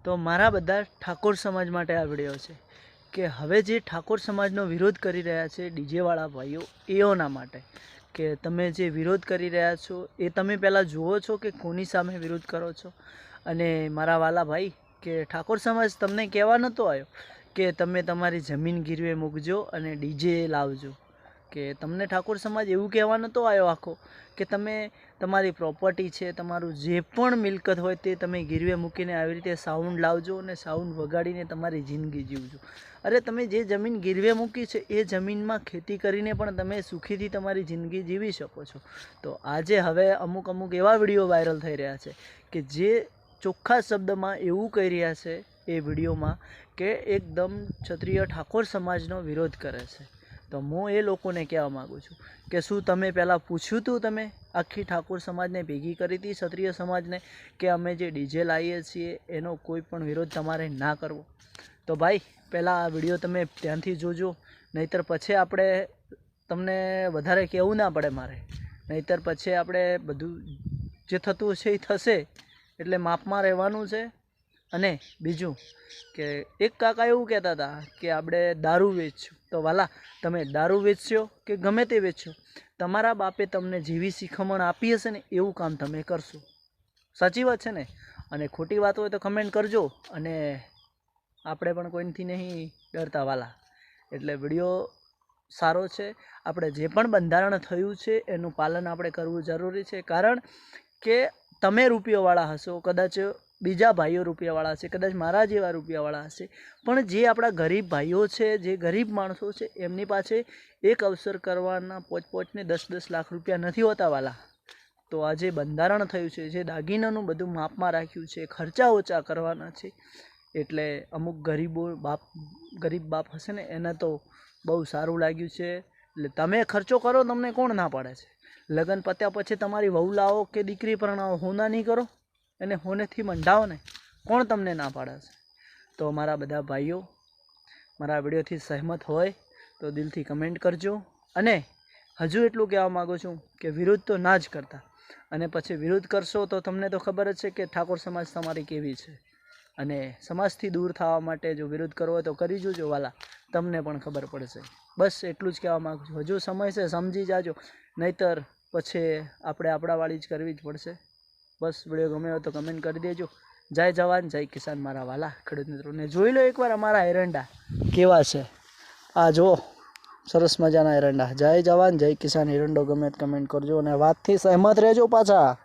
તો મારા બધા ઠાકોર સમાજ માટે આ વિડીયો છે કે હવે જે ઠાકોર સમાજનો વિરોધ કરી રહ્યા છે ડીજેવાળા ભાઈઓ એઓના માટે કે તમે જે વિરોધ કરી રહ્યા છો એ તમે પહેલાં જુઓ છો કે કોની સામે વિરોધ કરો છો। અને મારા વાલા ભાઈ કે ઠાકોર સમાજ તમને કહેવા નહોતો આવ્યો કે તમે તમારી જમીન ગીરવે મૂકજો અને ડીજે લાવજો, કે તમને ઠાકોર સમાજ એવું કહેવા નહોતો આવ્યો આખો કે તમે તમારી પ્રોપર્ટી છે, તમારું જે પણ મિલકત હોય તે તમે ગીરવે મૂકીને આવી રીતે સાઉન્ડ લાવજો અને સાઉન્ડ વગાડીને તમારી જિંદગી જીવજો। અરે તમે જે જમીન ગીરવે મૂકી છે એ જમીનમાં ખેતી કરીને પણ તમે સુખીથી તમારી જિંદગી જીવી શકો છો। તો આજે હવે અમુક એવા વિડીયો વાયરલ થઈ રહ્યા છે કે જે ચોખ્ખા શબ્દમાં એવું કહી રહ્યા છે એ વિડીયોમાં કે એકદમ ક્ષત્રિય ઠાકોર સમાજનો વિરોધ કરે છે। તો હું એ લોકોને કહેવા માગું છું કે શું તમે પહેલાં પૂછ્યું હતું, તમે આખી ઠાકોર સમાજને ભેગી કરી હતી ક્ષત્રિય સમાજને કે અમે જે ડીજે લાવીએ છીએ એનો કોઈ પણ વિરોધ તમારે ના કરવો? તો ભાઈ પહેલાં આ વિડીયો તમે ધ્યાનથી જોજો, નહીંતર પછી આપણે તમને વધારે કહેવું ના પડે મારે, નહીંતર પછી આપણે બધું જે થતું હશે એ થશે, એટલે માપમાં રહેવાનું છે। અને બીજું કે એક કાકા એવું કહેતા હતા કે આપણે દારૂ વેચશું, તો વાલા તમે દારૂ વેચશો કે ગમે તે વેચશો, તમારા બાપે તમને જેવી શિખામણ આપી હશે ને એવું કામ તમે કરશો। સાચી વાત છે ને? અને ખોટી વાત હોય તો કમેન્ટ કરજો, અને આપણે પણ કોઈથી નહીં ડરતા વાલા। એટલે વિડીયો સારો છે, આપણે જે પણ બંધારણ થયું છે એનું પાલન આપણે કરવું જરૂરી છે, કારણ કે તમે રૂપિયાવાળા હશો, કદાચ બીજા ભાઈઓ રૂપિયાવાળા છે, કદાચ મારા જેવા રૂપિયાવાળા હશે, પણ જે આપણા ગરીબ ભાઈઓ છે, જે ગરીબ માણસો છે, એમની પાસે એક અવસર કરવાના 5-5 ને 10-10 લાખ રૂપિયા નથી હોતા વાલા। તો આ જે બંધારણ થયું છે, જે દાગીનાનું બધું માપમાં રાખ્યું છે, ખર્ચા ઓછા કરવાના છે, એટલે અમુક ગરીબ બાપ હશે ને એને તો બહુ સારું લાગ્યું છે। એટલે તમે ખર્ચો કરો, તમને કોણ ના પાડે છે? લગ્ન પત્યા પછી તમારી વહુ લાવો કે દીકરી પરણાવો, હોના નહીં કરો, એને હોનેથી મંડાવો ને, કોણ તમને ના પાડે છે? તો મારા બધા ભાઈઓ મારા વિડીયોથી સહેમત હોય તો દિલથી કમેન્ટ કરજો, અને હજુ એટલું કહેવા માગું છું કે વિરોધ તો ના જ કરતા, અને પછી વિરોધ કરશો તો તમને તો ખબર જ છે કે ઠાકોર સમાજ તમારી કેવી છે, અને સમાજથી દૂર થવા માટે જો વિરોધ કરવો હોય તો કરી જોજો વાલા, તમને પણ ખબર પડશે। બસ એટલું જ કહેવા માગું છું, હજુ સમય છે, સમજી જાજો, નહીંતર પછી આપણે આપણાવાળી જ કરવી જ પડશે। બસ વિડીયો ગમે હોય તો કમેન્ટ કરી દેજો। જય જવાન જય કિસાન મારા વાલા ખેડૂત મિત્રોને। જોઈ લો એકવાર અમારા એરંડા કેવા છે, આ જુઓ સરસ મજાના એરંડા। જય જવાન જય કિસાન, એરંડો ગમે કમેન્ટ કરજો, અને વાતથી સહેમત રહેજો પાછા।